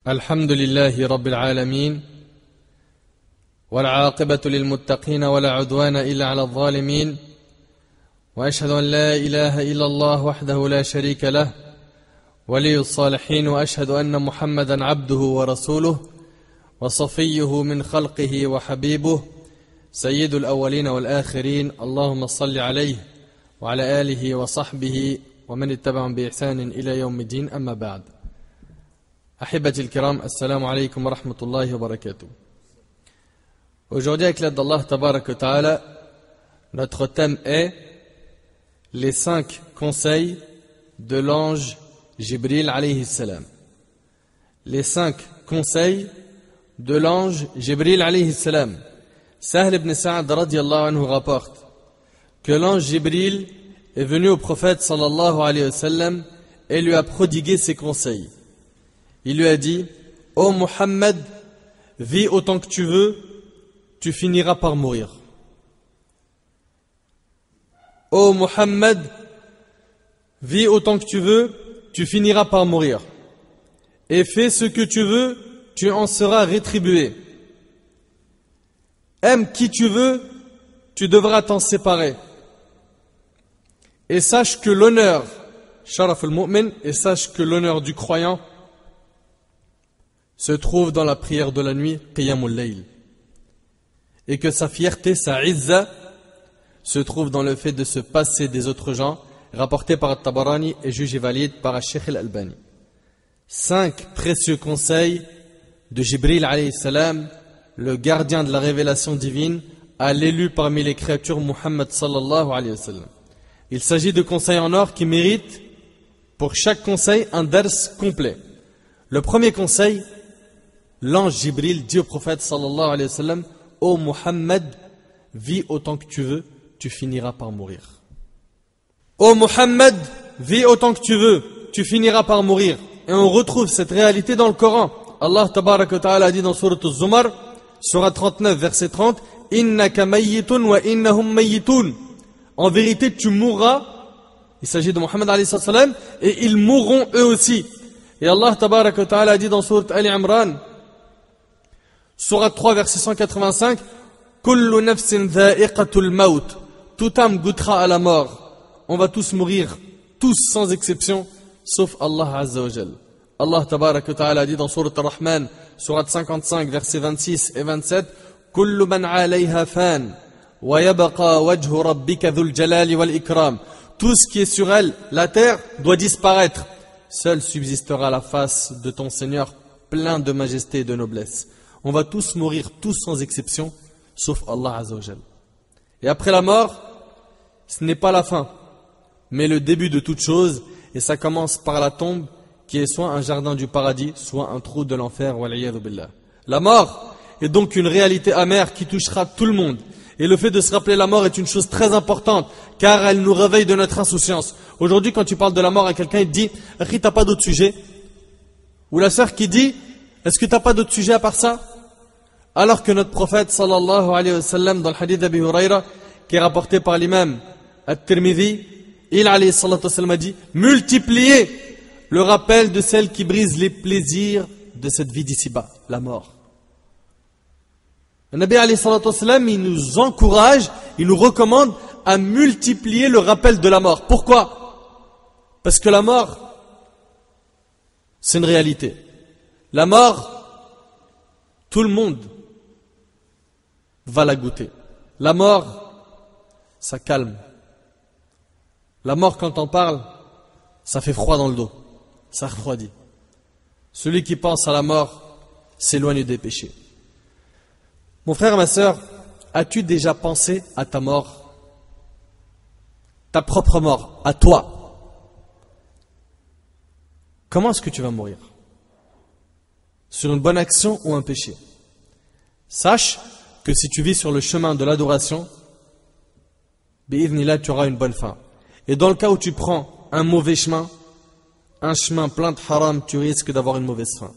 الحمد لله رب العالمين والعاقبة للمتقين ولا عدوان إلا على الظالمين وأشهد أن لا إله إلا الله وحده لا شريك له ولي الصالحين وأشهد أن محمدا عبده ورسوله وصفيه من خلقه وحبيبه سيد الأولين والآخرين اللهم صل عليه وعلى آله وصحبه ومن اتبعهم بإحسان إلى يوم الدين أما بعد Ahibati al-kiram, assalamu alaikum wa rahmatullahi wa barakatuh. Aujourd'hui, avec l'aide d'Allah tabaraka wa ta'ala, notre thème est les 5 conseils de l'ange Jibril alayhi salam. Les 5 conseils de l'ange Jibril alayhi salam. Sahl ibn Sa'd radiyallahu anhu rapporte que l'ange Jibril est venu au prophète sallallahu alayhi wa sallam et lui a prodigué ses conseils. Il lui a dit: Ô Muhammad, vis autant que tu veux, tu finiras par mourir. Ô Muhammad, vis autant que tu veux, tu finiras par mourir. Et fais ce que tu veux, tu en seras rétribué. Aime qui tu veux, tu devras t'en séparer. Et sache que l'honneur, Sharaf al-Mu'min, et sache que l'honneur du croyant se trouve dans la prière de la nuit, Qiyamul Layl. Et que sa fierté, sa izza, se trouve dans le fait de se passer des autres gens, rapporté par At-Tabarani et jugé valide par Sheikh al-Albani. 5 précieux conseils de Jibril alayhi salam, le gardien de la révélation divine, à l'élu parmi les créatures Muhammad sallallahu alayhi wa sallam. Il s'agit de conseils en or qui méritent pour chaque conseil un dars complet. Le premier conseil, l'ange Jibril dit au prophète sallallahu alayhi wa sallam: Ô Muhammad, vis autant que tu veux, tu finiras par mourir. Ô Muhammad, vis autant que tu veux, tu finiras par mourir. Et on retrouve cette réalité dans le Coran. Allah tabaraka wa ta'ala dit dans Surat Az-Zumar, Surat 39, verset 30, Innaka mayyitun wa innahum mayyitun. En vérité, tu mourras. Il s'agit de Muhammad alayhi salam, et ils mourront eux aussi. Et Allah tabaraka wa ta'ala dit dans Surat Ali Imran, Surat 3, verset 185, Kullu nafsin dha'iqatul maut. Toute âme goûtera à la mort. On va tous mourir, tous sans exception, sauf Allah Azza wa Jal. Allah tabaraka wa ta'ala dit dans Surat Ar-Rahman, Surat 55, verset 26 et 27, Kullu man 'alayha fan, wa yabqa wajhu rabbika dhul jalali wal ikram. Tout ce qui est sur elle, la terre, doit disparaître. Seule subsistera la face de ton Seigneur, plein de majesté et de noblesse. On va tous mourir, tous sans exception, sauf Allah Azza wa Jal. Et après la mort, ce n'est pas la fin, mais le début de toute chose, et ça commence par la tombe, qui est soit un jardin du paradis, soit un trou de l'enfer, wal'iyadhu billah. La mort est donc une réalité amère qui touchera tout le monde. Et le fait de se rappeler la mort est une chose très importante, car elle nous réveille de notre insouciance. Aujourd'hui, quand tu parles de la mort à quelqu'un, il te dit: Akhi, t'as pas d'autre sujet? Ou la sœur qui dit: est-ce que t'as pas d'autre sujet à part ça? Alors que notre prophète sallallahu alayhi wa sallam, dans le hadith d'Abi Huraira, qui est rapporté par l'imam At-Tirmidhi, il alayhi salatu wa sallam a dit: multipliez le rappel de celle qui brise les plaisirs de cette vie d'ici-bas, la mort. Le Nabi alayhi salatu wa sallam, il nous encourage, il nous recommande à multiplier le rappel de la mort. Pourquoi? Parce que la mort, c'est une réalité. La mort, tout le monde va la goûter. La mort, ça calme. La mort, quand on parle, ça fait froid dans le dos. Ça refroidit. Celui qui pense à la mort s'éloigne des péchés. Mon frère et ma sœur, as-tu déjà pensé à ta mort? Ta propre mort, à toi. Comment est-ce que tu vas mourir? Sur une bonne action ou un péché? Sache que si tu vis sur le chemin de l'adoration, bi'idhnillah, tu auras une bonne fin. Et dans le cas où tu prends un mauvais chemin, un chemin plein de haram, tu risques d'avoir une mauvaise fin.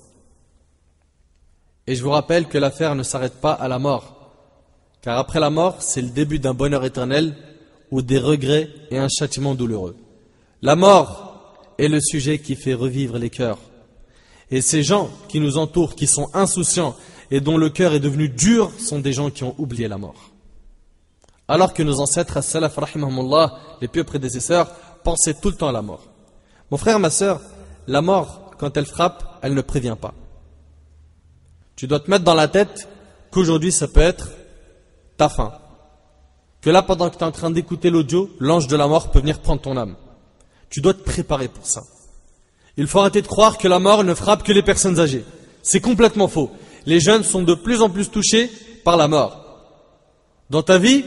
Et je vous rappelle que l'affaire ne s'arrête pas à la mort, car après la mort, c'est le début d'un bonheur éternel ou des regrets et un châtiment douloureux. La mort est le sujet qui fait revivre les cœurs. Et ces gens qui nous entourent, qui sont insouciants et dont le cœur est devenu dur, sont des gens qui ont oublié la mort. Alors que nos ancêtres, as-salaf rahimahumullah, les pieux prédécesseurs, pensaient tout le temps à la mort. Mon frère, ma sœur, la mort, quand elle frappe, elle ne prévient pas. Tu dois te mettre dans la tête qu'aujourd'hui ça peut être ta fin. Que là, pendant que tu es en train d'écouter l'audio, l'ange de la mort peut venir prendre ton âme. Tu dois te préparer pour ça. Il faut arrêter de croire que la mort ne frappe que les personnes âgées. C'est complètement faux. Les jeunes sont de plus en plus touchés par la mort. Dans ta vie,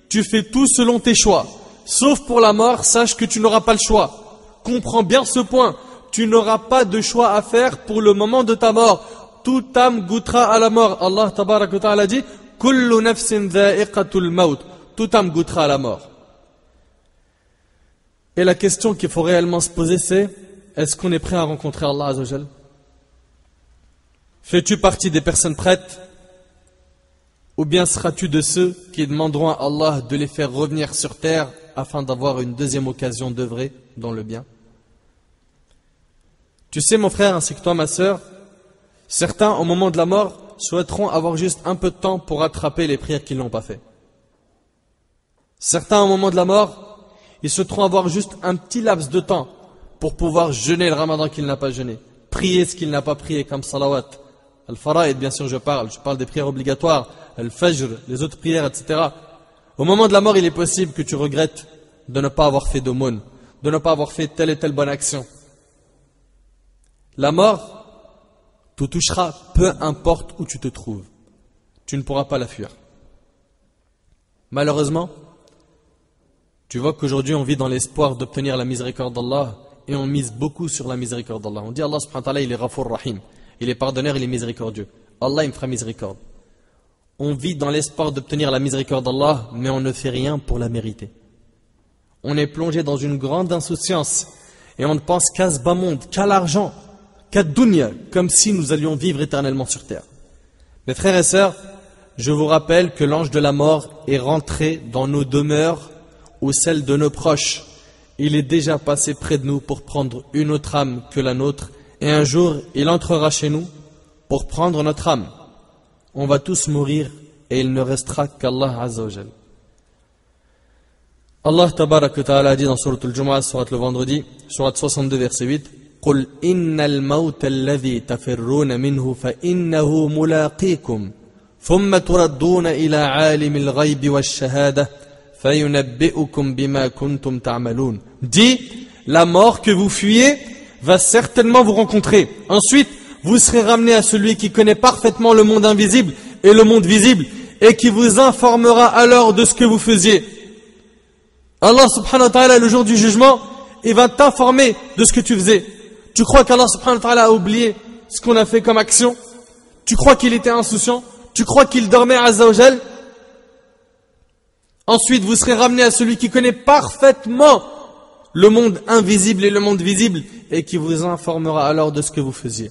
tu fais tout selon tes choix. Sauf pour la mort, sache que tu n'auras pas le choix. Comprends bien ce point. Tu n'auras pas de choix à faire pour le moment de ta mort. Toute âme goûtera à la mort. Allah tabarak wa ta'ala dit « Kullu nafsin dha'iqatul maut » Toute âme goûtera à la mort. Et la question qu'il faut réellement se poser, c'est est-ce qu'on est prêt à rencontrer Allah Azza wa Jal? Fais-tu partie des personnes prêtes? Ou bien seras-tu de ceux qui demanderont à Allah de les faire revenir sur terre afin d'avoir une deuxième occasion d'œuvrer dans le bien? Tu sais mon frère ainsi que toi ma sœur, certains au moment de la mort souhaiteront avoir juste un peu de temps pour rattraper les prières qu'ils n'ont pas fait. Certains au moment de la mort, ils souhaiteront avoir juste un petit laps de temps pour pouvoir jeûner le ramadan qu'il n'a pas jeûné, prier ce qu'il n'a pas prié comme salawat, al-fara'id bien sûr je parle des prières obligatoires, al-fajr, les autres prières etc. Au moment de la mort il est possible que tu regrettes de ne pas avoir fait d'aumône, de ne pas avoir fait telle et telle bonne action. La mort te touchera peu importe où tu te trouves, tu ne pourras pas la fuir. Malheureusement, tu vois qu'aujourd'hui on vit dans l'espoir d'obtenir la miséricorde d'Allah et on mise beaucoup sur la miséricorde d'Allah. On dit Allah subhanahu wa ta'ala il est Ghafour Rahim, il est pardonneur, il est miséricordieux. Allah il me fera miséricorde. On vit dans l'espoir d'obtenir la miséricorde d'Allah mais on ne fait rien pour la mériter. On est plongé dans une grande insouciance et on ne pense qu'à ce bas monde, qu'à l'argent, qu'à dunya, comme si nous allions vivre éternellement sur terre. Mes frères et sœurs, je vous rappelle que l'ange de la mort est rentré dans nos demeures ou celles de nos proches. Il est déjà passé près de nous pour prendre une autre âme que la nôtre et un jour il entrera chez nous pour prendre notre âme. On va tous mourir et il ne restera qu'Allah Azza wa Jal. Allah tabarak wa ta'ala dit dans Surat al-Jumu'ah, Surat le vendredi, Surat 62 verset 8, قُلْ إِنَّ الْمَوْتَ الَّذِي تَفِرُّونَ مِنْهُ فَإِنَّهُ مُلَاقِيكُمْ ثُمَّ تُرَدُّونَ إِلَى عَالِمِ الْغَيْبِ وَالشَّهَادَةِ فَيُنَبِّئُكُمْ بِمَا كُنْتُمْ تَعْمَلُونَ. Dis, la mort que vous fuyez va certainement vous rencontrer. Ensuite, vous serez ramené à celui qui connaît parfaitement le monde invisible et le monde visible et qui vous informera alors de ce que vous faisiez. Allah subhanahu wa ta'ala, le jour du jugement, il va t'informer de ce que tu faisais. Tu crois qu'Allah subhanahu wa ta'ala a oublié ce qu'on a fait comme action? Tu crois qu'il était insouciant? Tu crois qu'il dormait Azza wa Jal? Ensuite, vous serez ramené à celui qui connaît parfaitement le monde invisible et le monde visible et qui vous informera alors de ce que vous faisiez.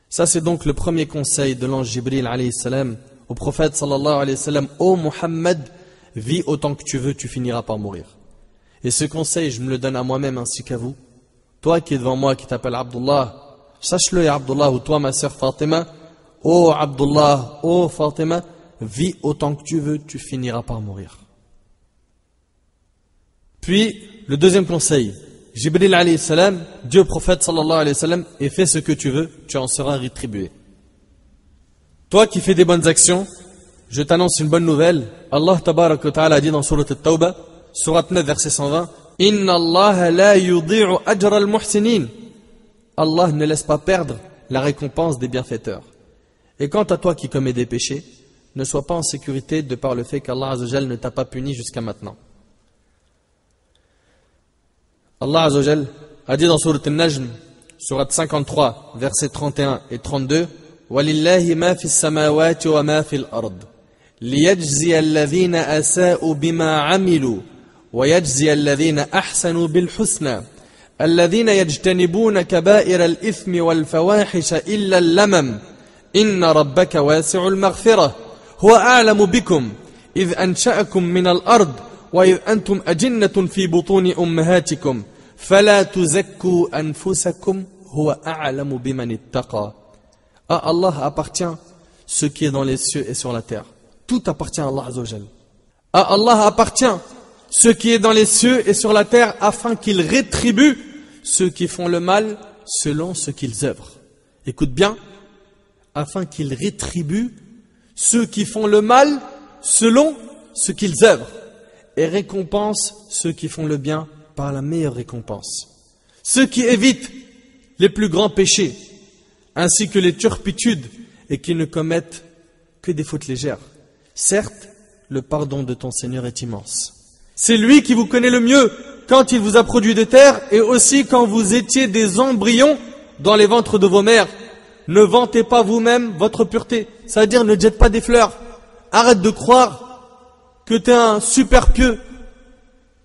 Ça, c'est donc le premier conseil de l'ange Jibril alayhi salam au prophète sallallahu alayhi wa sallam. Ô Muhammad, vis autant que tu veux, tu finiras par mourir. Et ce conseil, je me le donne à moi-même ainsi qu'à vous. Toi qui es devant moi, qui t'appelle Abdullah, sache-le, ya Abdullah, ou toi, ma sœur Fatima, ô Abdullah, ô Fatima, vis autant que tu veux, tu finiras par mourir. Puis, le deuxième conseil, Jibril alayhi salam, Dieu prophète sallallahu alayhi wa sallam, et fais ce que tu veux, tu en seras rétribué. Toi qui fais des bonnes actions, je t'annonce une bonne nouvelle. Allah tabarak wa ta'ala dit dans Surat al-Tawbah, Surat 9 verset 120, Inna Allah la yudi'u ajra al-muhsinin. Allah ne laisse pas perdre la récompense des bienfaiteurs. Et quant à toi qui commets des péchés, ne sois pas en sécurité de par le fait qu'Allah Azza wa Jal ne t'a pas puni jusqu'à maintenant. Allah Azza wa Jal a dit dans Surat al-Najm, Surat 53, versets 31 et 32, وَلِلَّهِ مَا فِي السَّمَاوَاتِ وَمَا فِي الْأَرْضِ لِيَجْزِيَ الَّذِينَ أَسَاءُوا بِمَا عَمِلُوا وَيَجْزِيَ الَّذِينَ أَحْسَنُوا بِالْحُسْنَى الَّذِينَ يَجْتَنِبُونَ كَبَائِرَ الْإِثْمِ وَالْفَوَاحِشَ إِلَّا اللَّمَمَ إِنَّ رَبَّكَ وَاسِعُ الْمَغْفِرَةِ هُوَ أَعْلَمُ بِكُمْ إِذْ أَنشَأَكُم مِّنَ الْأَرْضِ وَإِذْ أَنْتُمْ أَجِنَّةٌ فِي بُطُونِ أُمَّهَاتِكُمْ فَلَا تُزَكُّوا أَنفُسَكُمْ huwa a'lamu biman ittaqa. À Allah appartient ce qui est dans les cieux et sur la terre. Tout appartient à Allah Azza wa Jal. À Allah appartient ce qui est dans les cieux et sur la terre afin qu'il rétribue ceux qui font le mal selon ce qu'ils œuvrent. Écoute bien, afin qu'il rétribue ceux qui font le mal selon ce qu'ils œuvrent et récompense ceux qui font le bien par la meilleure récompense. Ceux qui évitent les plus grands péchés ainsi que les turpitudes et qui ne commettent que des fautes légères. Certes, le pardon de ton Seigneur est immense. C'est lui qui vous connaît le mieux quand il vous a produit de terre et aussi quand vous étiez des embryons dans les ventres de vos mères. Ne vantez pas vous-même votre pureté. C'est-à-dire ne jette pas des fleurs. Arrête de croire que tu es un super pieux,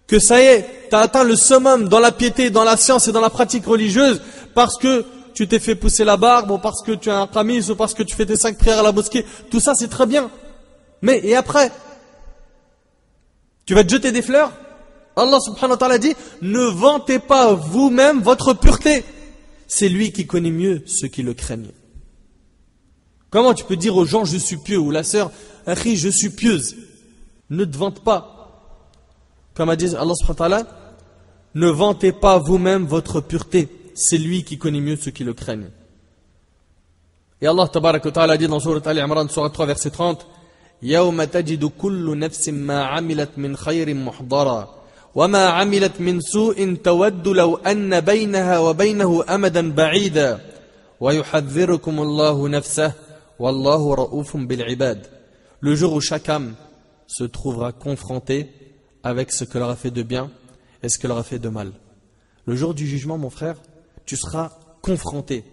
que ça y est, tu as atteint le summum dans la piété, dans la science et dans la pratique religieuse parce que tu t'es fait pousser la barbe ou parce que tu as un qamis ou parce que tu fais tes 5 prières à la mosquée. Tout ça c'est très bien. Mais et après? Tu vas te jeter des fleurs? Allah subhanahu wa ta'ala dit, ne vantez pas vous-même votre pureté. C'est lui qui connaît mieux ceux qui le craignent. Comment tu peux dire aux gens je suis pieux ou la sœur, Akhi, je suis pieuse? Ne te vante pas. Comme a dit Allah subhanahu wa ta'ala, ne vantez pas vous-même votre pureté. C'est lui qui connaît mieux ceux qui le craignent. Et Allah tabaraka wa ta'ala dit dans Sourate Al-Imran, Sourate 3, verset 30, يَوْمَ تَجِدُ كُلُّ نَفْسٍ مَا عَمِلَتْ مِنْ خَيْرٍ مُحْضَرًا وَمَا عَمِلَتْ مِنْ سُوءٍ تَوَدُّ لَوْ أَنَّ بَيْنَهَا وَبَيْنَهُ أَمَدًا بَعِيدًا وَيُحَذِّرُكُمُ اللَّهُ نَفْسَهُ وَاللَّهُ رَؤُوفٌ بِالْعِبَادِ. Le jour où chaque âme se trouvera confrontée avec ce que leur a fait de bien et ce que leur a fait de mal. Le jour du jugement, mon frère, tu seras confronté.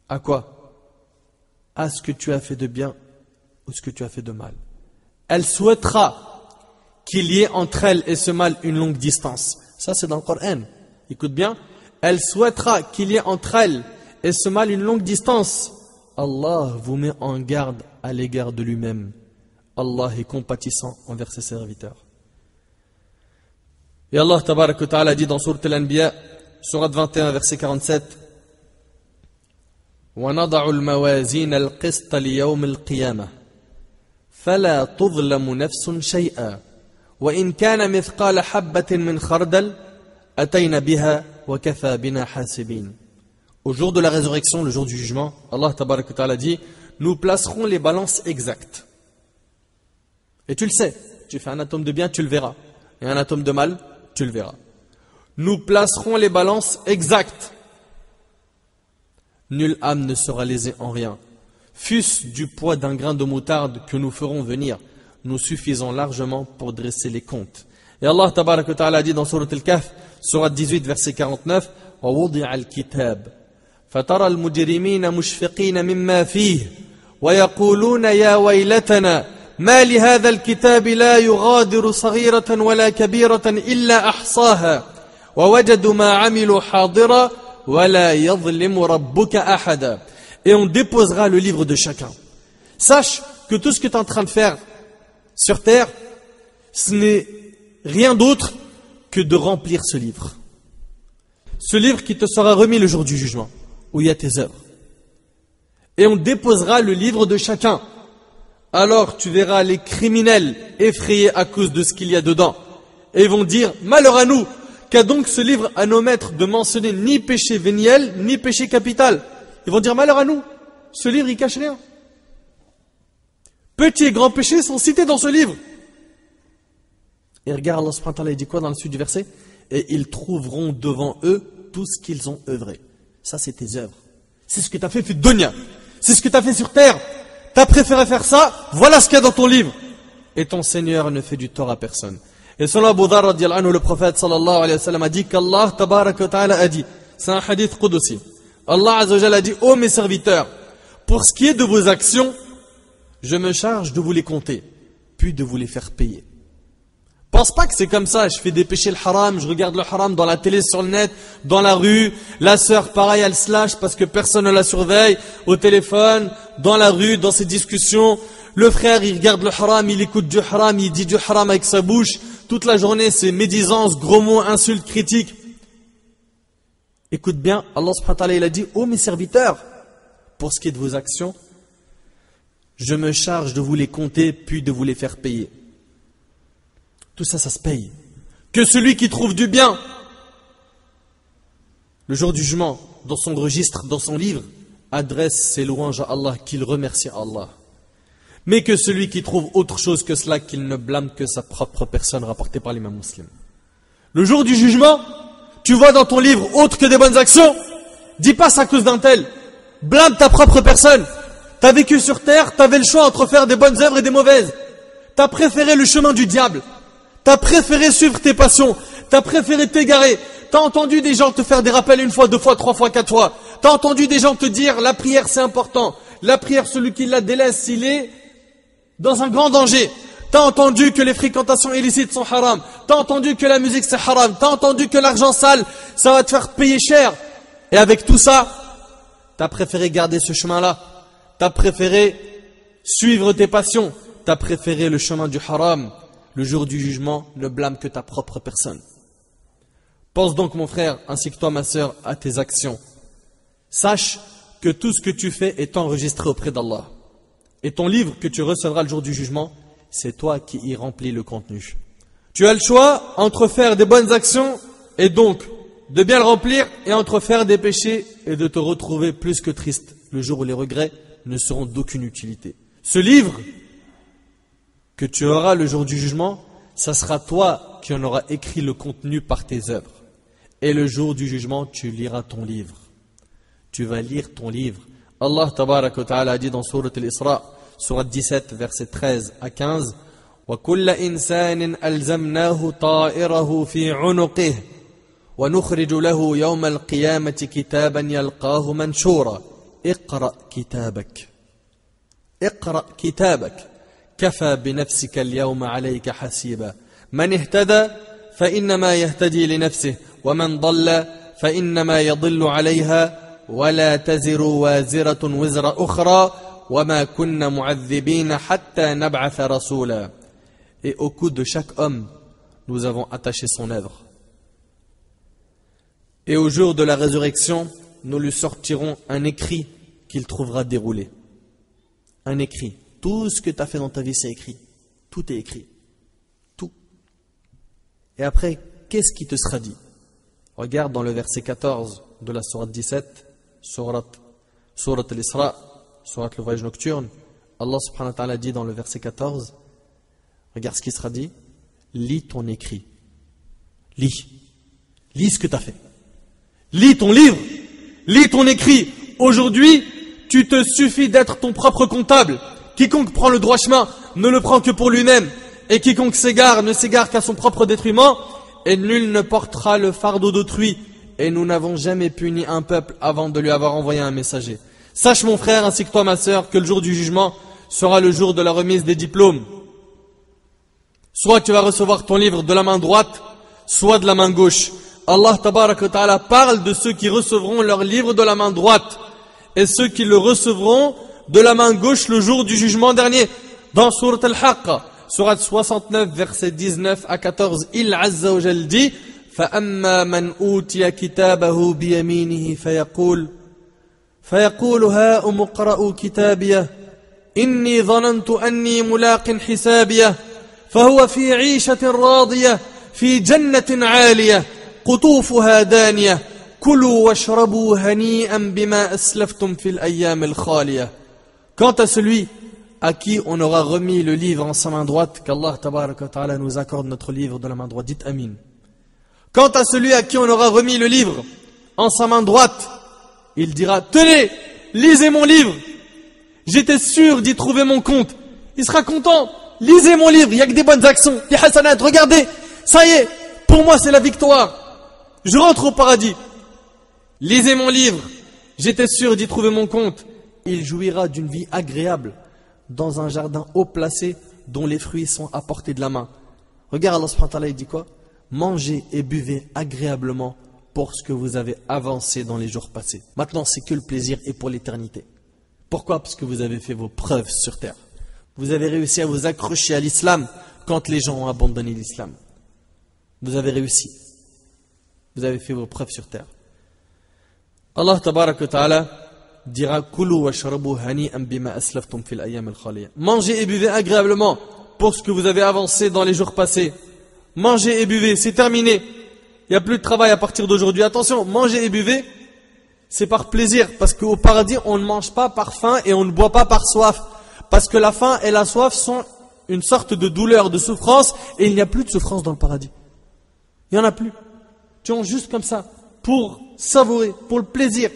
À quoi? À ce que tu as fait de bien ou ce que tu as fait de mal. Elle souhaitera qu'il y ait entre elle et ce mal une longue distance. Ça c'est dans le Coran. Écoute bien. Elle souhaitera qu'il y ait entre elle et ce mal une longue distance. Allah vous met en garde à l'égard de lui-même. Allah est compatissant envers ses serviteurs. Et Allah tabaraka wa ta'ala dit dans Sourate Al-Anbiya, Sourate 21, verset 47, وَنَضَعُ الْمَوَازِينَ الْقِسْطَ لِيَوْمِ الْقِيَامَةِ فَلَا تُظْلَمُ نَفْسٌ شَيْئًا وَإِنْ كَانَ مِثْقَالَ حَبَّةٍ مِنْ خَرْدَلٍ أَتَيْنَا بِهَا وَكَفَى بِنَا حَاسِبِينَ. Au jour de la résurrection, le jour du jugement, Allah tabaraka wa ta'ala dit, nous placerons les balances exactes. Et tu le sais, tu fais un atome de bien, tu le verras. Et un atome de mal, tu le verras. Nous placerons les balances exactes. Nulle âme ne sera lésée en rien. Fût-ce du poids d'un grain de moutarde que nous ferons venir, nous suffisons largement pour dresser les comptes. Et Allah tabaraka wa ta'ala dit dans Sourate Al-Kahf, Sourate 18, verset 49, وَوُضِعَ الْكِتَابِ فَتَرَى الْمُجْرِمِينَ مُشْفِقِينَ مِمَّا فِيهِ وَيَقُولُونَ يَا وَيْلَتَنَا ما لهذا الكتاب لا يغادر صغيرة ولا كبيرة إلا أحصاها ووجدوا ما عملوا حاضرا ولا يظلم ربك أحدا. Et on déposera le livre de chacun. Sache que tout ce que tu es en train de faire sur terre, ce n'est rien d'autre que de remplir ce livre. Ce livre qui te sera remis le jour du jugement, où il y a tes œuvres. Et on déposera le livre de chacun. Alors tu verras les criminels effrayés à cause de ce qu'il y a dedans. Et ils vont dire, malheur à nous, qu'a donc ce livre à nos maîtres de mentionner ni péché véniel, ni péché capital. Ils vont dire, malheur à nous, ce livre il cache rien. Petits et grands péchés sont cités dans ce livre. Et regarde, Allah subhanahu wa ta'ala, il dit quoi dans la suite du verset? Et ils trouveront devant eux tout ce qu'ils ont œuvré. Ça c'est tes œuvres. C'est ce que tu as fait fi dunya. C'est ce que tu as fait sur terre. Tu as préféré faire ça, voilà ce qu'il y a dans ton livre. Et ton Seigneur ne fait du tort à personne. Et selon Abu Dharr radiyallahu anhu, le prophète sallallahu alayhi wa sallam a dit qu'Allah tabaraka wa ta'ala a dit, c'est un hadith qudusi. Allah azza wa jalla a dit, ô mes serviteurs, pour ce qui est de vos actions, je me charge de vous les compter, puis de vous les faire payer. Pense pas que c'est comme ça, je fais des péchés le haram, je regarde le haram dans la télé, sur le net, dans la rue, la sœur pareil elle se lâche parce que personne ne la surveille, au téléphone, dans la rue, dans ses discussions, le frère il regarde le haram, il écoute du haram, il dit du haram avec sa bouche, toute la journée c'est médisance, gros mots, insultes, critiques. Écoute bien, Allah subhanahu wa ta'ala, il a dit: ô mes serviteurs, pour ce qui est de vos actions, je me charge de vous les compter, puis de vous les faire payer. Tout ça, ça se paye. Que celui qui trouve du bien, le jour du jugement, dans son registre, dans son livre, adresse ses louanges à Allah, qu'il remercie Allah. Mais que celui qui trouve autre chose que cela, qu'il ne blâme que sa propre personne, rapportée par l'imam muslim. Le jour du jugement, tu vois dans ton livre autre que des bonnes actions, dis pas c'est à cause d'un tel. Blâme ta propre personne. T'as vécu sur terre, t'avais le choix entre faire des bonnes œuvres et des mauvaises. T'as préféré le chemin du diable. T'as préféré suivre tes passions. T'as préféré t'égarer. T'as entendu des gens te faire des rappels 1 fois, 2 fois, 3 fois, 4 fois. T'as entendu des gens te dire la prière c'est important. La prière, celui qui la délaisse, il est dans un grand danger. T'as entendu que les fréquentations illicites sont haram. T'as entendu que la musique c'est haram. T'as entendu que l'argent sale, ça va te faire payer cher. Et avec tout ça, t'as préféré garder ce chemin-là. T'as préféré suivre tes passions. T'as préféré le chemin du haram. Le jour du jugement, ne blâme que ta propre personne. Pense donc, mon frère, ainsi que toi, ma sœur, à tes actions. Sache que tout ce que tu fais est enregistré auprès d'Allah. Et ton livre que tu recevras le jour du jugement, c'est toi qui y remplis le contenu. Tu as le choix entre faire des bonnes actions et donc de bien le remplir, et entre faire des péchés et de te retrouver plus que triste le jour où les regrets ne seront d'aucune utilité. Ce livre que tu auras le jour du jugement, ça sera toi qui en auras écrit le contenu par tes œuvres. Et le jour du jugement, tu liras ton livre. Tu vas lire ton livre. Allah tabaraka wa ta'ala a dit dans Sourate Al-Isra, Sourate 17, versets 13 à 15, وَكُلَّ إِنسَانٍ أَلْزَمْنَاهُ طَائِرَهُ فِي عُنُقِهِ وَنُخْرِجُ لَهُ يَوْمَ الْقِيَامَةِ كِتَابًا يَلْقَاهُ مَنْشُورًا اقرأ كتابك اقرأ كتابك كفى بنفسك اليوم عليك حسيبا من اهتدى فإنما يهتدي لنفسه ومن ضل فإنما يضل عليها ولا تزر وازرة وزر أخرى وما كنا معذبين حتى نبعث رسولا. Et au cou de chaque homme, nous avons attaché son œuvre. Et au jour de la résurrection, nous lui sortirons un écrit qu'il trouvera déroulé. Un écrit. Tout ce que tu as fait dans ta vie, c'est écrit. Tout est écrit. Tout. Et après, qu'est-ce qui te sera dit? Regarde dans le verset 14 de la sourate 17, sourate Al-Isra, sourate le voyage nocturne. Allah subhanahu wa ta'ala dit dans le verset 14, regarde ce qui sera dit. Lis ton écrit. Lis. Lis ce que tu as fait. Lis ton livre. Lis ton écrit. Aujourd'hui, tu te suffis d'être ton propre comptable. Quiconque prend le droit chemin ne le prend que pour lui-même. Et quiconque s'égare ne s'égare qu'à son propre détriment. Et nul ne portera le fardeau d'autrui. Et nous n'avons jamais puni un peuple avant de lui avoir envoyé un messager. Sache mon frère ainsi que toi ma sœur que le jour du jugement sera le jour de la remise des diplômes. Soit tu vas recevoir ton livre de la main droite, soit de la main gauche. Allah tabaraka wa ta'ala parle de ceux qui recevront leur livre de la main droite et ceux qui le recevront de la main gauche le jour du jugement dernier. Dans Sourate Al-Haqqa, Sourate 69, versets 19 à 14, il Azza wa Jal dit فَأَمَّا مَنْ أُوتِيَ كِتَابَهُ بِيَمِينِهِ فَيَقُولُ هَاؤُمُ اقْرَءُوا كِتَابِيَهْ إِنِّي ظَنَنْتُ أَنِّي مُلَاقٍ حِسَابِيَهْ فَهُوَ فِي عِيشَةٍ رَاضِيَةٍ فِي جَنَّةٍ عَالِيَةٍ قُطُوفُهَا دَانِيَةٌ كُلُوا وَاشْرَبُوا هَنِيئًا بِمَا أَسْلَفْتُمْ فِي الْأَيَّامِ الْخَالِيَةِ. Quant à celui à qui on aura remis le livre en sa main droite, qu'Allah tabaraka wa ta'ala nous accorde notre livre de la main droite, dites Amin. Quant à celui à qui on aura remis le livre en sa main droite, il dira, tenez, lisez mon livre. J'étais sûr d'y trouver mon compte. Il sera content. Lisez mon livre, il n'y a que des bonnes actions, des hasanat, regardez, ça y est, pour moi c'est la victoire. Je rentre au paradis. Lisez mon livre, j'étais sûr d'y trouver mon compte. Il jouira d'une vie agréable dans un jardin haut placé dont les fruits sont à portée de la main. Regarde Allah subhanahu wa ta'ala, il dit quoi? Mangez et buvez agréablement pour ce que vous avez avancé dans les jours passés. Maintenant, c'est que le plaisir et pour l'éternité. Pourquoi? Parce que vous avez fait vos preuves sur terre. Vous avez réussi à vous accrocher à l'islam quand les gens ont abandonné l'islam. Vous avez réussi. Vous avez fait vos preuves sur terre. Allah tabarak wa ta'ala dira Kulu washrabu hani'an bima aslaftum fil ayyam al-khaliya. Mangez et buvez agréablement pour ce que vous avez avancé dans les jours passés. Mangez et buvez, c'est terminé. Il n'y a plus de travail à partir d'aujourd'hui. Attention, mangez et buvez, c'est par plaisir. Parce qu'au paradis, on ne mange pas par faim et on ne boit pas par soif. Parce que la faim et la soif sont une sorte de douleur, de souffrance. Et il n'y a plus de souffrance dans le paradis. Il n'y en a plus. Tu manges juste comme ça, pour savourer, pour le plaisir.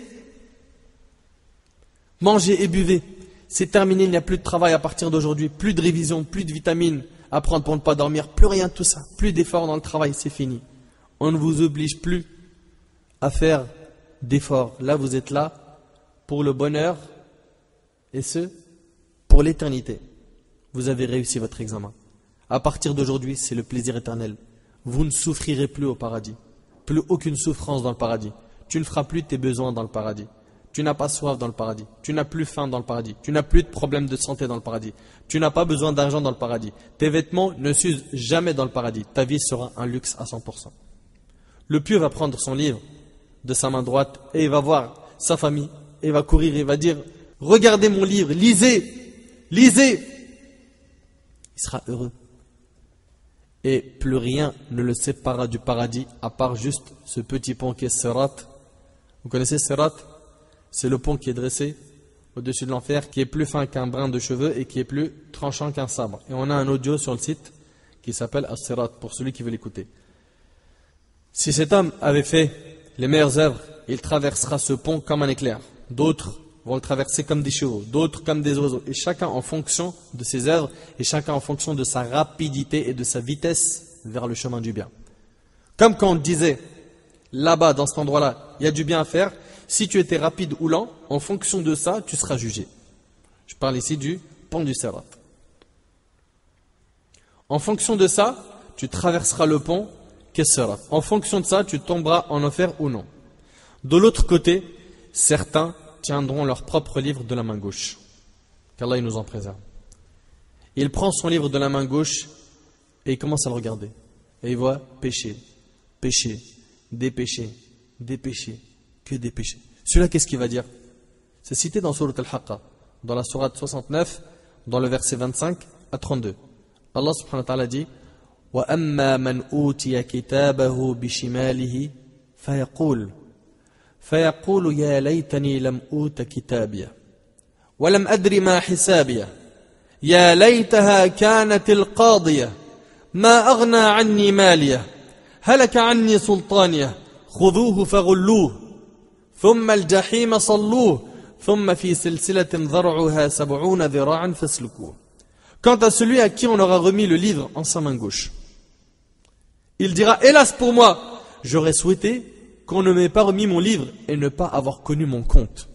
Mangez et buvez. C'est terminé, il n'y a plus de travail à partir d'aujourd'hui. Plus de révision, plus de vitamines à prendre pour ne pas dormir. Plus rien de tout ça. Plus d'efforts dans le travail, c'est fini. On ne vous oblige plus à faire d'efforts. Là, vous êtes là pour le bonheur et ce, pour l'éternité. Vous avez réussi votre examen. À partir d'aujourd'hui, c'est le plaisir éternel. Vous ne souffrirez plus au paradis. Plus aucune souffrance dans le paradis. Tu ne feras plus tes besoins dans le paradis. Tu n'as pas soif dans le paradis. Tu n'as plus faim dans le paradis. Tu n'as plus de problème de santé dans le paradis. Tu n'as pas besoin d'argent dans le paradis. Tes vêtements ne s'usent jamais dans le paradis. Ta vie sera un luxe à 100%. Le pieux va prendre son livre de sa main droite et il va voir sa famille et il va courir et il va dire « Regardez mon livre, lisez, lisez !» Il sera heureux. Et plus rien ne le séparera du paradis à part juste ce petit pont qui est Sirat. Vous connaissez Sirat? C'est le pont qui est dressé au-dessus de l'enfer, qui est plus fin qu'un brin de cheveux et qui est plus tranchant qu'un sabre. Et on a un audio sur le site qui s'appelle As-Sirat pour celui qui veut l'écouter. Si cet homme avait fait les meilleures œuvres, il traversera ce pont comme un éclair. D'autres vont le traverser comme des chevaux, d'autres comme des oiseaux. Et chacun en fonction de ses œuvres et chacun en fonction de sa rapidité et de sa vitesse vers le chemin du bien. Comme quand on disait, là-bas, dans cet endroit-là, il y a du bien à faire. Si tu étais rapide ou lent, en fonction de ça, tu seras jugé. Je parle ici du pont du Sirat. En fonction de ça, tu traverseras le pont qu'est Sirat. En fonction de ça, tu tomberas en enfer ou non. De l'autre côté, certains tiendront leur propre livre de la main gauche. Qu'Allah nous en préserve. Il prend son livre de la main gauche et il commence à le regarder. Et il voit péché, péché, des péchés, des péchés, que des péchés. Celui-là, qu'est-ce qu'il va dire? C'est cité dans Surat Al-Haqqa, dans la sourate 69, dans le verset 25 à 32. Allah subhanahu wa ta'ala dit وَأَمَّا مَنْ أُوتِيَ كِتَابَهُ بِشِمَالِهِ فيقول يا ليتني لم أوت كتابيه ولم أدر ما حسابيه يا ليتها كانت القاضية ما أغنى عني ماليه هلك عني سلطانيه خذوه فغلوه ثم الجحيم صلوه ثم في سلسلة ذرعها 70 ذراعا فاسلكوه. Quant à celui à qui on aura remis le livre en sa main gauche, il dira, hélas pour moi, j'aurais souhaité qu'on ne m'ait pas remis mon livre et ne pas avoir connu mon compte.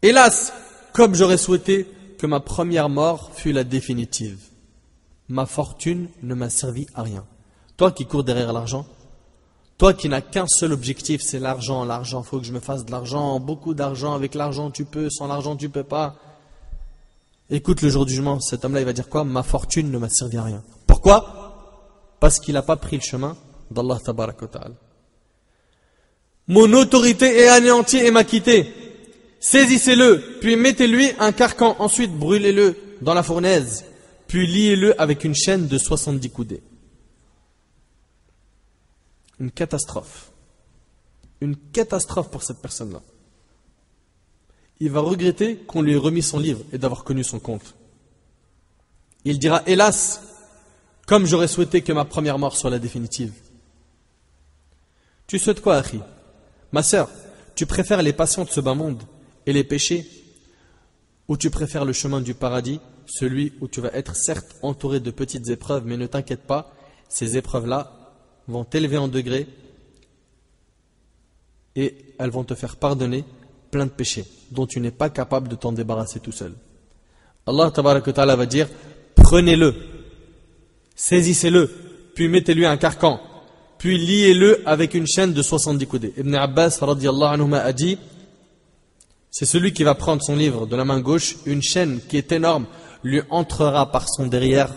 Hélas, comme j'aurais souhaité que ma première mort fût la définitive. Ma fortune ne m'a servi à rien. Toi qui cours derrière l'argent, toi qui n'as qu'un seul objectif, c'est l'argent, l'argent, il faut que je me fasse de l'argent, beaucoup d'argent, avec l'argent tu peux, sans l'argent tu peux pas. Écoute le jour du jugement, cet homme-là il va dire quoi? Ma fortune ne m'a servi à rien. Pourquoi? Parce qu'il n'a pas pris le chemin d'Allah tabarak wa ta'ala. Mon autorité est anéantie et m'a quitté. Saisissez-le, puis mettez-lui un carcan, ensuite brûlez-le dans la fournaise, puis liez-le avec une chaîne de 70 coudées. Une catastrophe. Une catastrophe pour cette personne-là. Il va regretter qu'on lui ait remis son livre et d'avoir connu son compte. Il dira, hélas, comme j'aurais souhaité que ma première mort soit la définitive. Tu souhaites quoi, Akhi? Ma sœur, tu préfères les passions de ce bas monde et les péchés, ou tu préfères le chemin du paradis, celui où tu vas être certes entouré de petites épreuves, mais ne t'inquiète pas, ces épreuves-là vont t'élever en degré et elles vont te faire pardonner plein de péchés dont tu n'es pas capable de t'en débarrasser tout seul. Allah tabarak wa ta'ala va dire, prenez-le, saisissez-le, puis mettez-lui un carcan, puis liez-le avec une chaîne de 70 coudées. Ibn Abbas radiyallahu anhuma a dit, c'est celui qui va prendre son livre de la main gauche, une chaîne qui est énorme lui entrera par son derrière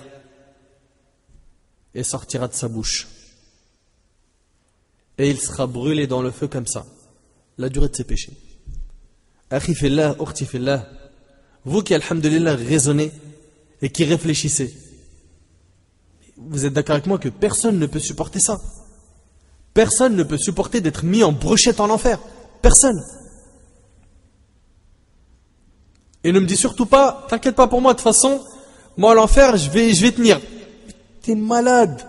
et sortira de sa bouche. Et il sera brûlé dans le feu comme ça. la durée de ses péchés. Akhi fillah, ukhti fillah, vous qui, alhamdulillah, raisonnez et qui réfléchissez, vous êtes d'accord avec moi que personne ne peut supporter ça. Personne ne peut supporter d'être mis en brochette en enfer. Personne. Et ne me dis surtout pas, t'inquiète pas pour moi, de toute façon, moi l'enfer, je vais tenir. T'es malade.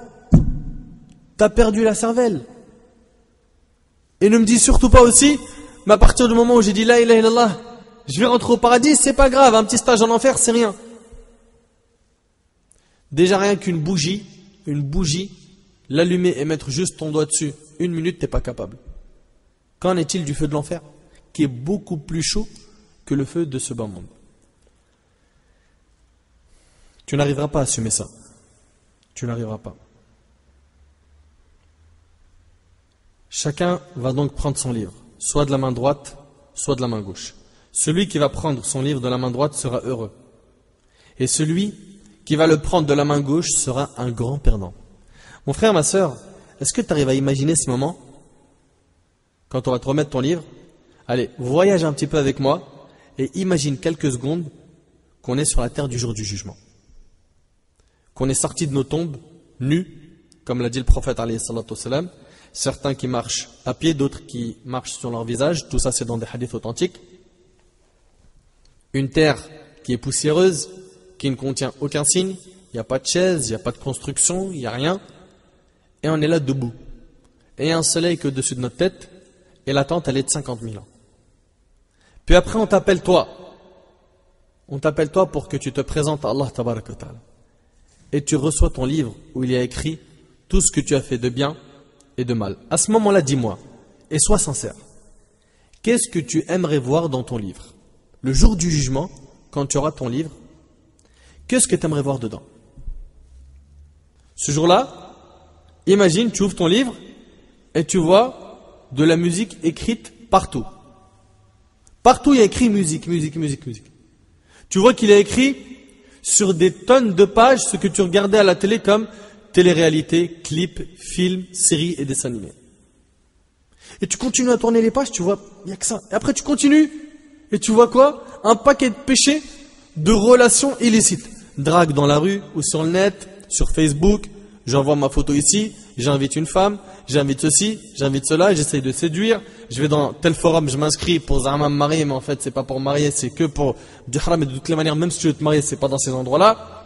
T'as perdu la cervelle. Et ne me dis surtout pas aussi, mais à partir du moment où j'ai dit la ilaha illallah, je vais rentrer au paradis, c'est pas grave, un petit stage en enfer, c'est rien. Déjà rien qu'une bougie, l'allumer et mettre juste ton doigt dessus, 1 minute, t'es pas capable. Qu'en est-il du feu de l'enfer, qui est beaucoup plus chaud que le feu de ce bas monde? Tu n'arriveras pas à assumer ça. Tu n'arriveras pas. Chacun va donc prendre son livre, soit de la main droite, soit de la main gauche. Celui qui va prendre son livre de la main droite sera heureux. Et celui qui va le prendre de la main gauche sera un grand perdant. Mon frère, ma sœur, est-ce que tu arrives à imaginer ce moment quand on va te remettre ton livre? Allez, voyage un petit peu avec moi et imagine quelques secondes qu'on est sur la terre du jour du jugement. Qu'on est sorti de nos tombes, nus, comme l'a dit le prophète alayhi salatu wassalam, certains qui marchent à pied, d'autres qui marchent sur leur visage, tout ça c'est dans des hadiths authentiques. Une terre qui est poussiéreuse, qui ne contient aucun signe, il n'y a pas de chaise, il n'y a pas de construction, il n'y a rien, et on est là debout. Et il y a un soleil que au-dessus de notre tête, et l'attente elle est de 50 000 ans. Puis après on t'appelle toi pour que tu te présentes à Allah tabaraka wa ta'ala. Et tu reçois ton livre où il y a écrit tout ce que tu as fait de bien et de mal. À ce moment-là, dis-moi, et sois sincère, qu'est-ce que tu aimerais voir dans ton livre? Le jour du jugement, quand tu auras ton livre, qu'est-ce que tu aimerais voir dedans? Ce jour-là, imagine, tu ouvres ton livre et tu vois de la musique écrite partout. Partout, il y a écrit musique. Tu vois qu'il y a écrit sur des tonnes de pages ce que tu regardais à la télé comme télé-réalité, clips, films, séries et dessins animés. Et tu continues à tourner les pages, tu vois, il n'y a que ça. Et après tu continues, et tu vois quoi? Un paquet de péchés, de relations illicites. Drague dans la rue ou sur le net, sur Facebook, j'envoie ma photo ici, j'invite une femme, j'invite ceci, j'invite cela, j'essaye de séduire, je vais dans tel forum, je m'inscris pour Zahma me marier, mais en fait c'est pas pour marier, c'est que pour du haram, et de toutes les manières, même si tu veux te marier, c'est pas dans ces endroits-là.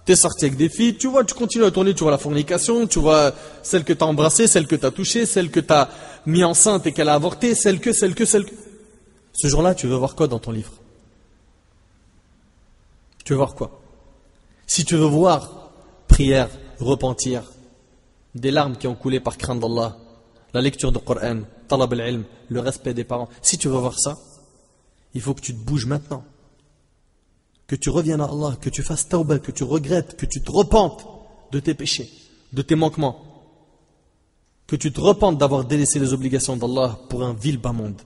T'es sorti avec des filles, tu vois, tu continues à tourner, tu vois la fornication, tu vois celle que t'as embrassée, celle que t'as touchée, celle que t'as mis enceinte et qu'elle a avorté, celle que. Ce jour-là, tu veux voir quoi dans ton livre? Tu veux voir quoi? Si tu veux voir prière, repentir, des larmes qui ont coulé par crainte d'Allah, la lecture du Coran, talab al-ilm, le respect des parents, si tu veux voir ça, il faut que tu te bouges maintenant. Que tu reviennes à Allah, que tu fasses tawbah, que tu regrettes, que tu te repentes de tes péchés, de tes manquements. Que tu te repentes d'avoir délaissé les obligations d'Allah pour un vil bas monde.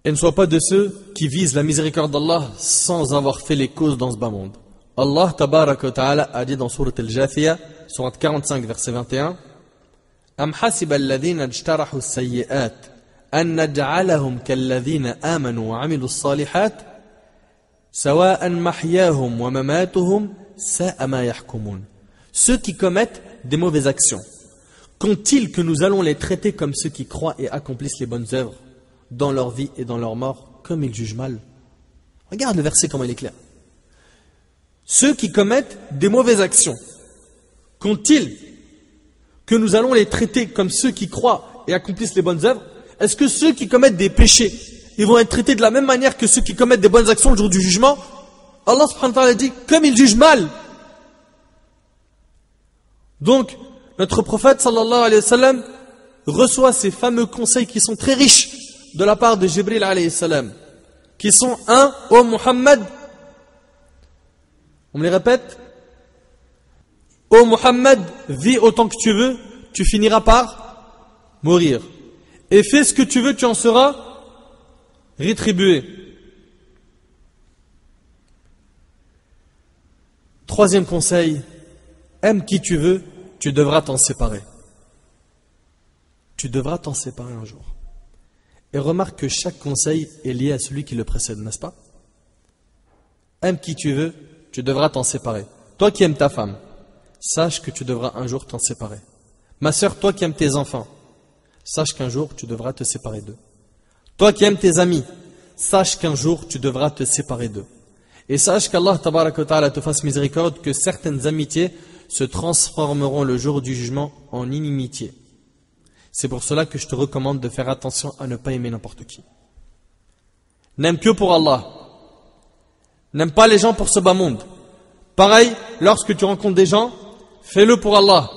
Et ne sois pas de ceux qui visent la miséricorde d'Allah sans avoir fait les causes dans ce bas monde. Allah tabaraka wa ta'ala a dit dans Sourate Al-Jathiyah, Sourate 45, verset 21, Am hasiba alladhina ijtarahu as-sayyi'at an naj'alahum kalladhina amanu wa 'amilu as-salihat sawa'an mahyahum wa mamatuhum sa'a ma yahkumun. Ceux qui commettent des mauvaises actions, qu'ont-ils que nous allons les traiter comme ceux qui croient et accomplissent les bonnes œuvres dans leur vie et dans leur mort, comme ils jugent mal? Regarde le verset comment il est clair. Ceux qui commettent des mauvaises actions, qu'ont-ils que nous allons les traiter comme ceux qui croient et accomplissent les bonnes œuvres? Est-ce que ceux qui commettent des péchés, ils vont être traités de la même manière que ceux qui commettent des bonnes actions le jour du jugement? Allah subhanahu wa ta'ala dit, comme ils jugent mal. Donc, notre prophète sallallahu alayhi wa sallam reçoit ces fameux conseils qui sont très riches de la part de Jibril alayhi salam, qui sont ô Muhammad, on me les répète, ô Muhammad, vis autant que tu veux, tu finiras par mourir. Et fais ce que tu veux, tu en seras rétribué. Troisième conseil, aime qui tu veux, tu devras t'en séparer. Tu devras t'en séparer un jour. Et remarque que chaque conseil est lié à celui qui le précède, n'est-ce pas? Aime qui tu veux, tu devras t'en séparer. Toi qui aimes ta femme, sache que tu devras un jour t'en séparer. Ma sœur, toi qui aimes tes enfants, sache qu'un jour tu devras te séparer d'eux. Toi qui aimes tes amis, sache qu'un jour tu devras te séparer d'eux. Et sache qu'Allah tabaraka wa ta'ala te fasse miséricorde que certaines amitiés se transformeront le jour du jugement en inimitié. C'est pour cela que je te recommande de faire attention à ne pas aimer n'importe qui. N'aime que pour Allah. N'aime pas les gens pour ce bas monde. Pareil, lorsque tu rencontres des gens, fais-le pour Allah.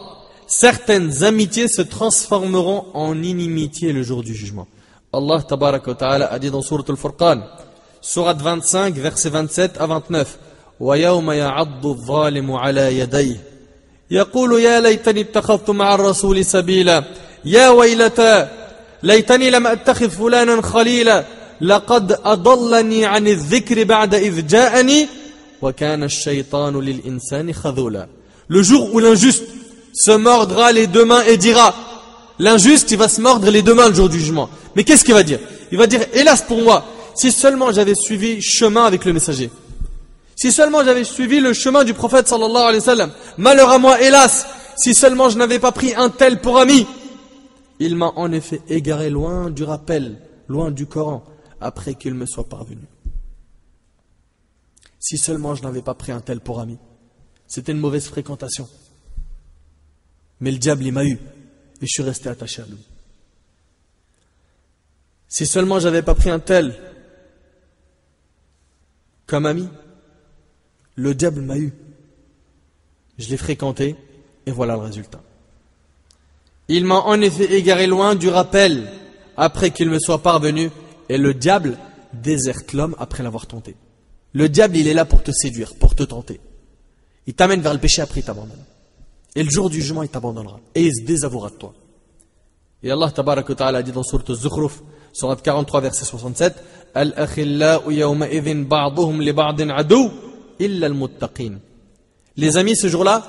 Certaines amitiés se transformeront en inimitié le jour du jugement. Allah tabaraka wa ta'ala a dit dans Sourate Al-Furqan, Sourate 25, versets 27 à 29, وَيَوْمَ يَعَضُّ الظَّالِمُ عَلَى يَدَيْهِ يَقُولُ يَا لَيْتَنِي اتَّخَذْتُ مَعَ الرَّسُولِ سَبِيلًا يَا وَيْلَتَى لَيْتَنِي لَمْ أَتَّخِذْ فُلَانًا خَلِيلًا لَقَدْ أَضَلَّنِي عَنِ الذِّكْرِ بَعْدَ إِذْ جَاءَنِي وَكَانَ الشَّيْطَانُ لِلْإِنسَانِ خَذُولًا. Le jour où l'injuste se mordra les deux mains et dira, l'injuste il va se mordre les deux mains le jour du jugement. Mais qu'est-ce qu'il va dire? Il va dire, hélas pour moi, si seulement j'avais suivi chemin avec le messager. Si seulement j'avais suivi le chemin du prophète sallallahu alayhi wa sallam. Malheur à moi, hélas, si seulement je n'avais pas pris un tel pour ami. Il m'a en effet égaré loin du rappel, loin du Coran, après qu'il me soit parvenu. Si seulement je n'avais pas pris un tel pour ami. C'était une mauvaise fréquentation. Mais le diable, il m'a eu. Et je suis resté attaché à lui. Si seulement j'avais pas pris un tel comme ami, le diable m'a eu. Je l'ai fréquenté et voilà le résultat. Il m'a en effet égaré loin du rappel après qu'il me soit parvenu et le diable déserte l'homme après l'avoir tenté. Le diable, il est là pour te séduire, pour te tenter. Il t'amène vers le péché, après il t'abandonne. Et le jour du jugement, il t'abandonnera. Et il se désavouera de toi. Et Allah tabaraka wa ta'ala a dit dans Sourate Az-Zukhruf, Sourate 43, verset 67, Al-akhillau yawma idhin ba'duhum li ba'din adu illa al-muttaqin. Les amis, ce jour-là,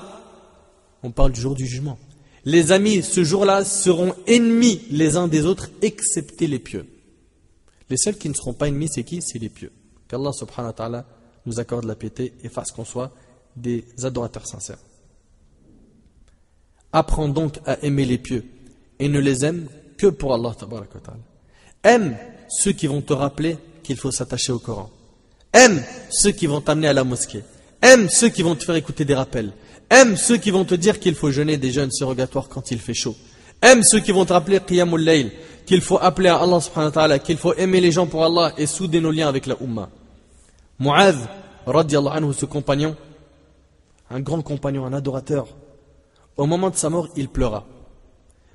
on parle du jour du jugement. Les amis, ce jour-là, seront ennemis les uns des autres, excepté les pieux. Les seuls qui ne seront pas ennemis, c'est qui? C'est les pieux. Qu'Allah subhanahu wa ta'ala nous accorde la piété et fasse qu'on soit des adorateurs sincères. Apprends donc à aimer les pieux et ne les aime que pour Allah tabaraka wa ta'ala. Aime ceux qui vont te rappeler qu'il faut s'attacher au Coran. Aime ceux qui vont t'amener à la mosquée. Aime ceux qui vont te faire écouter des rappels. Aime ceux qui vont te dire qu'il faut jeûner des jeûnes surrogatoires quand il fait chaud. Aime ceux qui vont te rappeler Qiyamul Layl, qu'il faut appeler à Allah subhanahu wa ta'ala, qu'il faut aimer les gens pour Allah et souder nos liens avec la Ummah. Mu'adh, radiyallahu anhu, ce compagnon, un grand compagnon, un adorateur, au moment de sa mort, il pleura.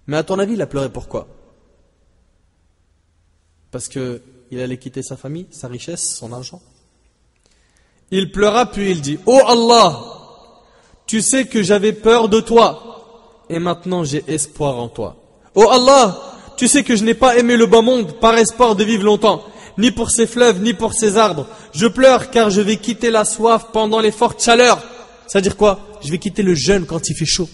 Mais à ton avis, il a pleuré pourquoi? Parce qu'il allait quitter sa famille, sa richesse, son argent. Il pleura puis il dit, oh Allah, tu sais que j'avais peur de toi et maintenant j'ai espoir en toi. Oh Allah, tu sais que je n'ai pas aimé le bas monde par espoir de vivre longtemps, ni pour ses fleuves, ni pour ses arbres. Je pleure car je vais quitter la soif pendant les fortes chaleurs. C'est-à-dire quoi? Je vais quitter le jeûne quand il fait chaud.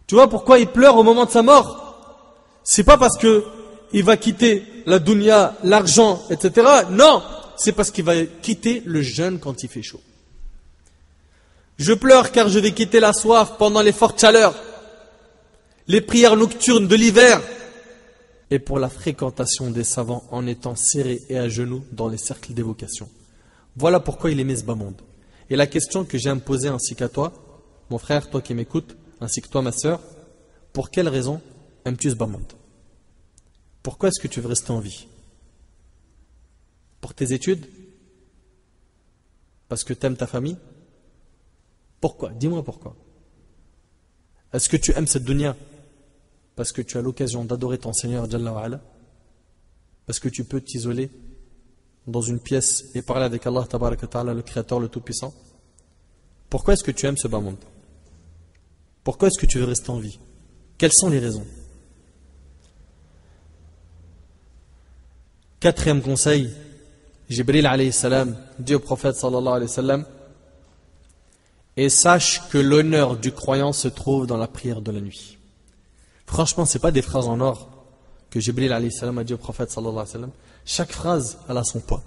Tu vois pourquoi il pleure au moment de sa mort? C'est pas parce que il va quitter la dunya, l'argent, etc. Non, c'est parce qu'il va quitter le jeûne quand il fait chaud. Je pleure car je vais quitter la soif pendant les fortes chaleurs, les prières nocturnes de l'hiver, et pour la fréquentation des savants en étant serré et à genoux dans les cercles d'évocation. Voilà pourquoi il aimait ce bas monde. Et la question que j'ai à me poser ainsi qu'à toi, mon frère, toi qui m'écoutes, ainsi que toi ma sœur, pour quelle raison aimes-tu ce bas monde? Pourquoi est-ce que tu veux rester en vie? Pour tes études? Parce que tu aimes ta famille? Pourquoi? Dis-moi pourquoi. Est-ce que tu aimes cette dunya parce que tu as l'occasion d'adorer ton Seigneur Jalla wa Ala? Parce que tu peux t'isoler dans une pièce et parler avec Allah Tabaraka Ta'ala, le Créateur, le Tout-Puissant? Pourquoi est-ce que tu aimes ce bas monde? Pourquoi est-ce que tu veux rester en vie? Quelles sont les raisons? Quatrième conseil, Jibril alayhi salam dit au prophète sallallahu alayhi wa sallam, et sache que l'honneur du croyant se trouve dans la prière de la nuit. Franchement, ce n'est pas des phrases en or que Jibril alayhi salam a dit au prophète sallallahu alayhi wa sallam, chaque phrase elle a son poids.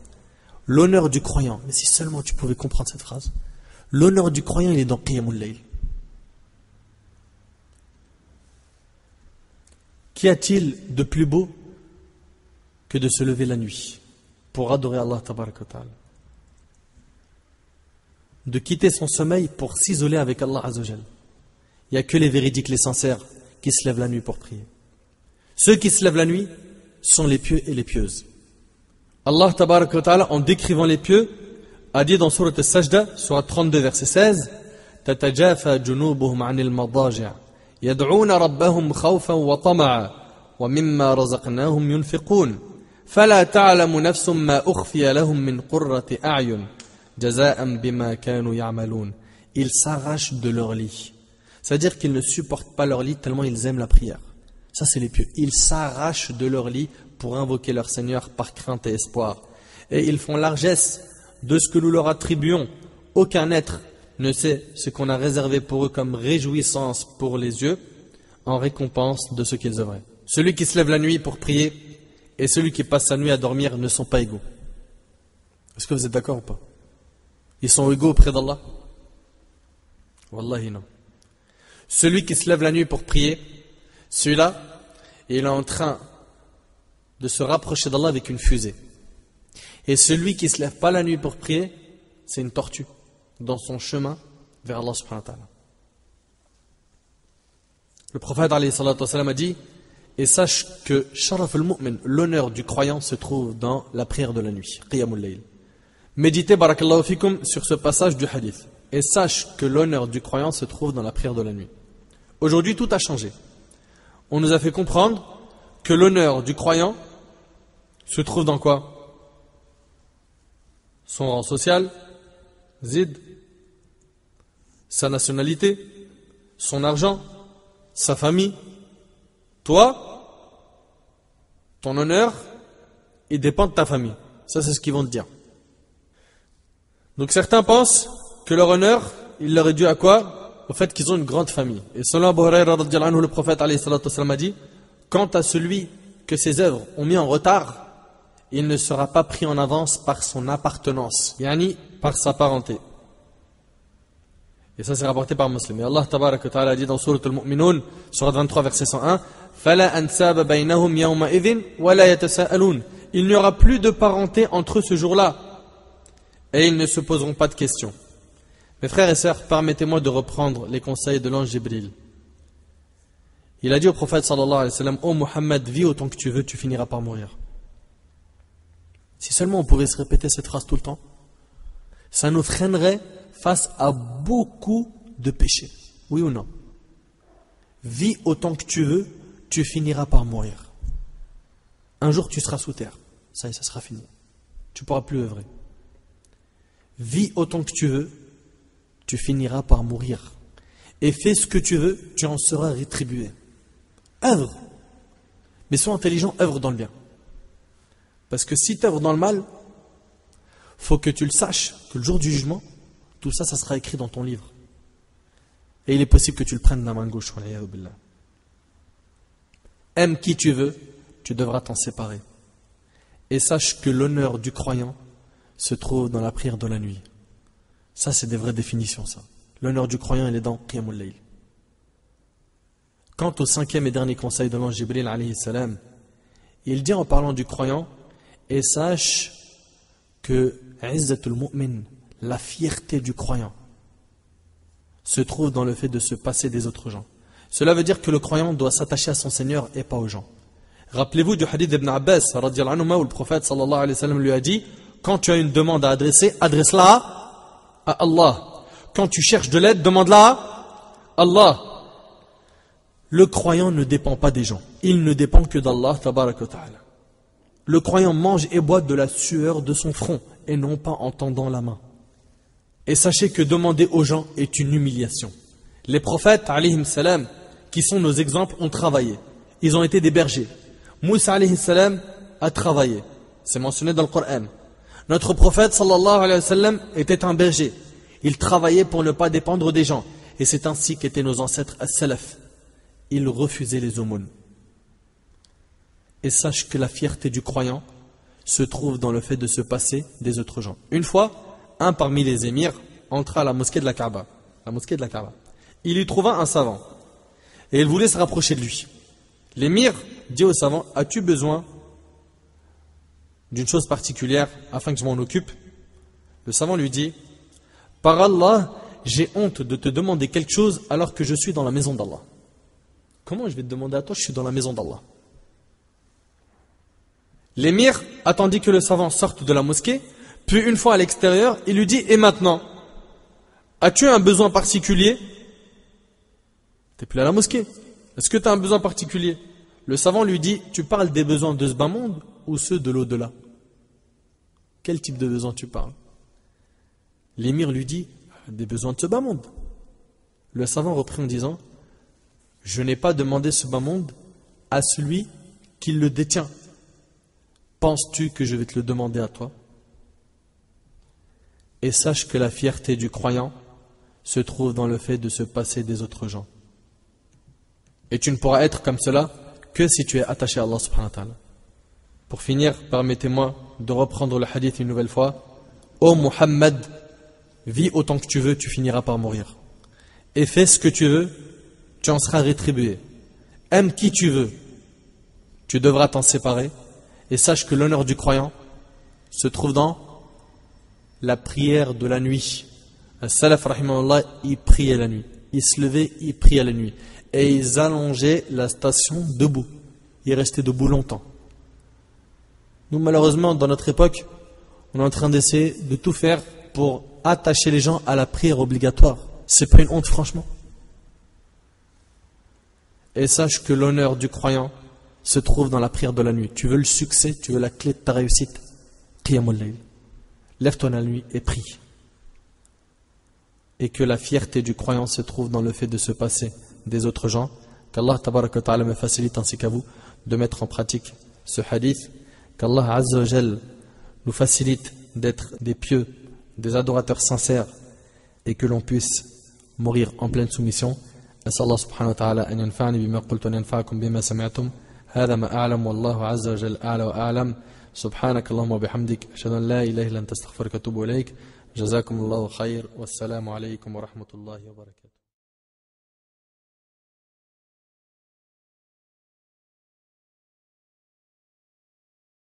L'honneur du croyant, mais si seulement tu pouvais comprendre cette phrase, l'honneur du croyant il est dans Qiyamul Layl. Qu'y a-t-il de plus beau que de se lever la nuit pour adorer Allah tabaraka wa ta'ala, de quitter son sommeil pour s'isoler avec Allah Azzawajal. Il n'y a que les véridiques, les sincères qui se lèvent la nuit pour prier. Ceux qui se lèvent la nuit sont les pieux et les pieuses. Allah tabaraka wa ta'ala, en décrivant les pieux, a dit dans Surat Al-Sajda, Surat 32 verset 16, تتجافى جنوبهم عن المضاجع يدعون ربهم خوفا وطمعا ومما رزقناهم ينفقون فلا تعلم نفس ما أخفي لهم من قرة أعين جزاء بما كانوا يعملون. Ils s'arrachent de leur lit. C'est-à-dire qu'ils ne supportent pas leur lit tellement ils aiment la prière. Ça c'est les pieux. Ils s'arrachent de leur lit pour invoquer leur Seigneur par crainte et espoir. Et ils font largesse de ce que nous leur attribuons. Aucun être ne sait ce qu'on a réservé pour eux comme réjouissance pour les yeux en récompense de ce qu'ils œuvraient. Celui qui se lève la nuit pour prier et celui qui passe sa nuit à dormir ne sont pas égaux. Est-ce que vous êtes d'accord ou pas? Ils sont égaux auprès d'Allah? Wallahi non. Celui qui se lève la nuit pour prier, celui-là, il est en train de se rapprocher d'Allah avec une fusée. Et celui qui ne se lève pas la nuit pour prier, c'est une tortue dans son chemin vers Allah subhanahu wa ta'ala. Le prophète alayhi salatu wa sallam a dit, et sache que sharaf al-mu'min, l'honneur du croyant se trouve dans la prière de la nuit, qiyamul layl. Méditez barakallahu fikum sur ce passage du hadith. Et sache que l'honneur du croyant se trouve dans la prière de la nuit. Aujourd'hui, tout a changé. On nous a fait comprendre que l'honneur du croyant se trouve dans quoi? Son rang social, zid, sa nationalité, son argent, sa famille. Toi, ton honneur, il dépend de ta famille. Ça, c'est ce qu'ils vont te dire. Donc certains pensent que leur honneur, il leur est dû à quoi? Au fait qu'ils ont une grande famille. Et selon Abu Hurayra radhiyallahu anhu, le prophète alayhi salatu wasallam a dit, quant à celui que ses œuvres ont mis en retard, il ne sera pas pris en avance par son appartenance, yani par sa parenté. Et ça c'est rapporté par Muslim. Et Allah tabaraka wa ta'ala a dit dans Surat Al-Mu'minun, Surat 23 verset 101, فَلَا أَنْسَابَ بَيْنَهُمْ يَوْمَئِذٍ وَلَا يَتَسَاءَلُونَ. Il n'y aura plus de parenté entre eux ce jour-là. Et ils ne se poseront pas de questions. Mes frères et sœurs, permettez-moi de reprendre les conseils de l'ange Jibril. Il a dit au prophète sallallahu alayhi wa sallam, ô Muhammad, vis autant que tu veux, tu finiras par mourir. Si seulement on pouvait se répéter cette phrase tout le temps, ça nous freinerait face à beaucoup de péchés. Oui ou non? Vis autant que tu veux, tu finiras par mourir. Un jour tu seras sous terre. Ça y est, ça sera fini. Tu ne pourras plus œuvrer. Vis autant que tu veux, tu finiras par mourir. Et fais ce que tu veux, tu en seras rétribué. Œuvre. Mais sois intelligent, œuvre dans le bien. Parce que si tu œuvres dans le mal, faut que tu le saches, que le jour du jugement, tout ça, ça sera écrit dans ton livre. Et il est possible que tu le prennes de la main gauche. Aime qui tu veux, tu devras t'en séparer. Et sache que l'honneur du croyant se trouve dans la prière de la nuit. Ça, c'est des vraies définitions, ça. L'honneur du croyant, il est dans Qiyamul Layl. Quant au cinquième et dernier conseil de l'ange Jibril, alayhi salam, il dit en parlant du croyant, et sache que Izzatul Mu'min, la fierté du croyant, se trouve dans le fait de se passer des autres gens. Cela veut dire que le croyant doit s'attacher à son Seigneur et pas aux gens. Rappelez-vous du hadith d'Ibn Abbas, radiyallahu anhu, où le prophète sallallahu alayhi wa sallam lui a dit, quand tu as une demande à adresser, adresse-la à Allah. Quand tu cherches de l'aide, demande-la à Allah. Le croyant ne dépend pas des gens. Il ne dépend que d'Allah tabaraka wa ta'ala. Le croyant mange et boit de la sueur de son front et non pas en tendant la main. Et sachez que demander aux gens est une humiliation. Les prophètes, alayhim salam, qui sont nos exemples, ont travaillé. Ils ont été des bergers. Moussa, alayhi salam, a travaillé. C'est mentionné dans le Coran. Notre prophète, sallallahu alayhi wa sallam, était un berger. Il travaillait pour ne pas dépendre des gens. Et c'est ainsi qu'étaient nos ancêtres as-salaf. Ils refusaient les aumônes. Et sache que la fierté du croyant se trouve dans le fait de se passer des autres gens. Une fois, un parmi les émirs entra à la mosquée de la Kaaba. Il y trouva un savant. Et il voulait se rapprocher de lui. L'émir dit au savant, as-tu besoin d'une chose particulière afin que je m'en occupe? Le savant lui dit, par Allah, j'ai honte de te demander quelque chose alors que je suis dans la maison d'Allah. Comment je vais te demander à toi, je suis dans la maison d'Allah? L'émir attendit que le savant sorte de la mosquée, puis une fois à l'extérieur, il lui dit, et maintenant, as-tu un besoin particulier? T'es plus à la mosquée. Est-ce que tu as un besoin particulier? Le savant lui dit, tu parles des besoins de ce bas monde ou ceux de l'au-delà? Quel type de besoin tu parles? L'émir lui dit, des besoins de ce bas monde. Le savant reprit en disant, je n'ai pas demandé ce bas monde à celui qui le détient. Penses-tu que je vais te le demander à toi? Et sache que la fierté du croyant se trouve dans le fait de se passer des autres gens. Et tu ne pourras être comme cela que si tu es attaché à Allah subhanahu wa ta'ala. Pour finir, permettez-moi de reprendre le hadith une nouvelle fois. Ô Muhammad, vis autant que tu veux, tu finiras par mourir. Et fais ce que tu veux, tu en seras rétribué. Aime qui tu veux, tu devras t'en séparer. Et sache que l'honneur du croyant se trouve dans la prière de la nuit. As-salaf rahimahullah, ils priaient la nuit. Ils se levaient, ils priaient la nuit. Et ils allongeaient la station debout. Ils restaient debout longtemps. Nous, malheureusement, dans notre époque, on est en train d'essayer de tout faire pour attacher les gens à la prière obligatoire. C'est pas une honte, franchement. Et sache que l'honneur du croyant se trouve dans la prière de la nuit. Tu veux le succès, tu veux la clé de ta réussite. Qiyamul layl. Lève-toi la nuit et prie. Et que la fierté du croyant se trouve dans le fait de se passer des autres gens. Qu'Allah tabaraka wa ta'ala me facilite ainsi qu'à vous de mettre en pratique ce hadith. Qu'Allah azza wa jal nous facilite d'être des pieux, des adorateurs sincères et que l'on puisse mourir en pleine soumission. أسأل الله سبحانه وتعالى أن ينفعني بما قلت وأن ينفعكم بما سمعتم هذا ما أعلم والله عز وجل أعلى وأعلم سبحانك اللهم وبحمدك أشهد أن لا إله إلا أنت أستغفرك وأتوب إليك جزاكم الله خير والسلام عليكم ورحمة الله وبركاته